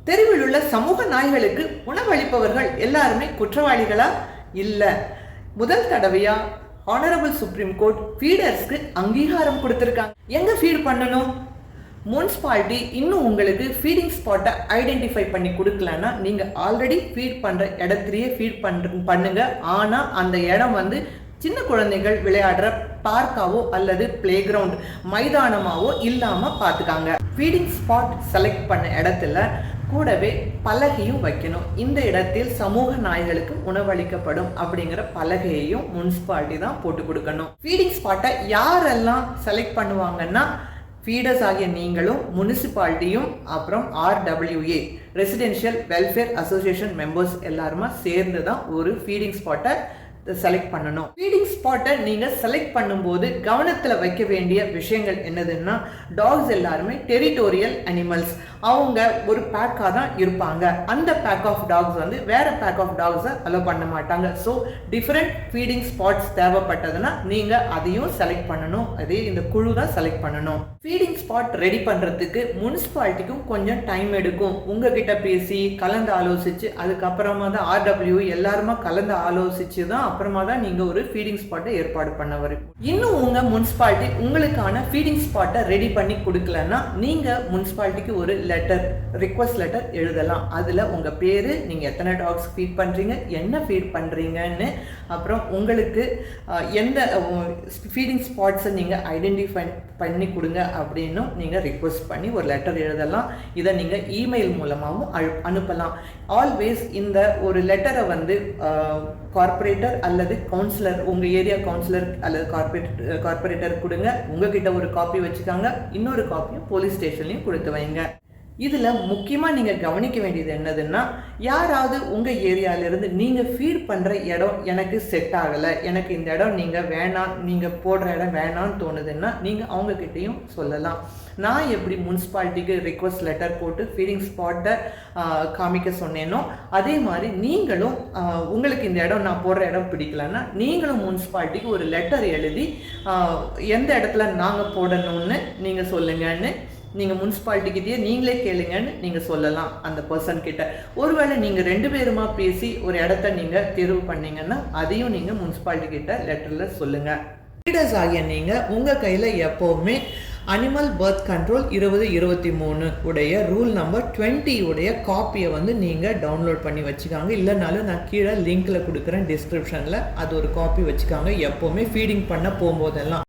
தெருவில் உள்ள சமூக நாய்களுக்கு உணவளிப்பவர்கள் எல்லாருமே குற்றவாளிகளா? இல்ல. முதல் தடவையா ஆனரபிள் சுப்ரீம் கோர்ட் ஃபீடர்ஸ்க்கு அங்கீகாரம் கொடுத்திருக்காங்க. எங்க ஃபீட் பண்ணணும்? முனிசிபாலிட்டி இன்னும் உங்களுக்கு ஃபீடிங் ஸ்பாட்டை ஐடென்டிஃபை பண்ணி கொடுக்கலன்னா நீங்க ஆல்ரெடி ஃபீட் பண்ற இடத்துலயே ஃபீட் பண்ணுங்க. ஆனா அந்த இடம் சின்ன குழந்தைகள் விளையாடுற பார்க்காவோ அல்லது பிளே கிரவுண்ட் மைதானமாவோ இல்லாம பாத்துக்காங்க. ஃபீடிங் ஸ்பாட் செலக்ட் பண்ண இடத்துல கூடவே பலகையும் வைக்கணும். இந்த இடத்தில் சமூக நாய்களுக்கு உணவளிக்கப்படும் அப்படிங்கிற பலகையையும் முனிசிபாலிட்டி தான் போட்டு கொடுக்கணும். ஃபீடிங் ஸ்பாட்டை யாரெல்லாம் செலக்ட் பண்ணுவாங்கன்னா ஃபீடர்ஸ் ஆகிய நீங்களும் முனிசிபாலிட்டியும் அப்புறம் RWA residential welfare association members எல்லாருமா சேர்ந்து தான் ஒரு ஃபீடிங் ஸ்பாட்டை செலக்ட் பண்ணணும். ஃபீடிங் ஸ்பாட்டை நீங்க செலக்ட் பண்ணும்போது கவனத்தில் வைக்க வேண்டிய விஷயங்கள் என்னதுன்னா, டாக்ஸ் எல்லாருமே டெரிட்டோரியல் அனிமல்ஸ். அவங்க ஒரு பேக்காக தான் இருப்பாங்க. அந்த பேக் ஆஃப் டாக்ஸ் வேற பேக் ஆஃப் டாக்ஸை அலோவ் பண்ண மாட்டாங்க. ஸோ டிஃப்ரெண்ட் ஃபீடிங் ஸ்பாட்ஸ் தேவைப்பட்டதுன்னா நீங்க அதையும் செலக்ட் பண்ணணும். அதே இந்த குழு தான் செலக்ட் பண்ணணும். ஃபீடிங் ஸ்பாட் ரெடி பண்றதுக்கு முனிசிபாலிட்டிக்கும் கொஞ்சம் டைம் எடுக்கும். உங்ககிட்ட பேசி கலந்து ஆலோசிச்சு அதுக்கப்புறமா தான் RWA எல்லாருமா கலந்து ஆலோசிச்சு தான் அப்புறமா தான் நீங்க ஒரு ஃபீடிங் ஸ்பாட்டை ஏற்பாடு பண்ண வரும். இன்னும் உங்க முனிசிபாலிட்டி உங்களுக்கான ஃபீடிங் ஸ்பாட்டை ரெடி பண்ணி கொடுக்கலன்னா நீங்க முனிசிபாலிட்டிக்கு ஒரு லெட்டர், ரிக்வெஸ்ட் லெட்டர் எழுதலாம். அதுல உங்க பேரு, நீங்க எத்தனை டாக்ஸ் ஃபீட் பண்றீங்க, என்ன ஃபீட் பண்றீங்கன்னு, அப்புறம் உங்களுக்கு எந்த ஃபீடிங் ஸ்பாட்ஸை நீங்க ஐடென்டிஃபை பண்ணி கொடுங்க அப்படின்னு நீங்க ரிக்வெஸ்ட் பண்ணி ஒரு லெட்டர் எழுதலாம். இதை நீங்க இமெயில் மூலமாகவும் அனுப்பலாம். ஆல்வேஸ் இந்த ஒரு லெட்டரை கார்பரேட்டர் அல்லது கவுன்சிலர், உங்க ஏரியா கவுன்சிலர் அல்லது கார்பரேட்டர் கொடுங்க. உங்ககிட்ட ஒரு காப்பி வச்சுக்காங்க. இன்னொரு காப்பியும் போலீஸ் ஸ்டேஷன்லையும் கொடுத்து வைங்க. இதுல முக்கியமா நீங்க கவனிக்க வேண்டியது என்னதுன்னா, யாராவது உங்க ஏரியால இருந்து நீங்க ஃபீட் பண்ற இடம் எனக்கு செட் ஆகல, எனக்கு இந்த இடம் நீங்க வேணாம், நீங்க போடுற இடம் வேணாம்னு தோணுதுன்னா நீங்க அவங்க கிட்டையும் சொல்லலாம். நான் எப்படி முனிசிபாலிட்டிக்கு ரிக்வெஸ்ட் லெட்டர் போட்டு ஃபீடிங் ஸ்பாட்டை காமிக்க சொன்னேனோ அதே மாதிரி நீங்களும் உங்களுக்கு இந்த இடம் நான் போடுற இடம் பிடிக்கலன்னா நீங்களும் முனிசிபாலிட்டிக்கு ஒரு லெட்டர் எழுதி எந்த இடத்துல நாங்கள் போடணும்னு நீங்கள் சொல்லுங்கன்னு நீங்கள் முனிசிபாலிட்டிக்கிட்டே நீங்களே கேளுங்கன்னு நீங்கள் சொல்லலாம் அந்த பர்சன் கிட்ட. ஒருவேளை நீங்கள் 2 பேருமா பேசி ஒரு இடத்த நீங்கள் தேர்வு பண்ணீங்கன்னா அதையும் நீங்கள் முனிசிபாலிட்டி கிட்ட லெட்டரில் சொல்லுங்கள். லீடர்ஸ் ஆகிய நீங்கள் உங்கள் கையில் எப்போவுமே அனிமல் பர்த் கண்ட்ரோல் 2023 உடைய ரூல் நம்பர் 20 உடைய காப்பியை நீங்கள் டவுன்லோட் பண்ணி வச்சுக்காங்க. இல்லைனாலும் நான் கீழே லிங்க்கில் கொடுக்குறேன் டிஸ்கிரிப்ஷனில், அது ஒரு காப்பி வச்சுக்காங்க எப்போவுமே ஃபீடிங் பண்ண போகும்போதெல்லாம்.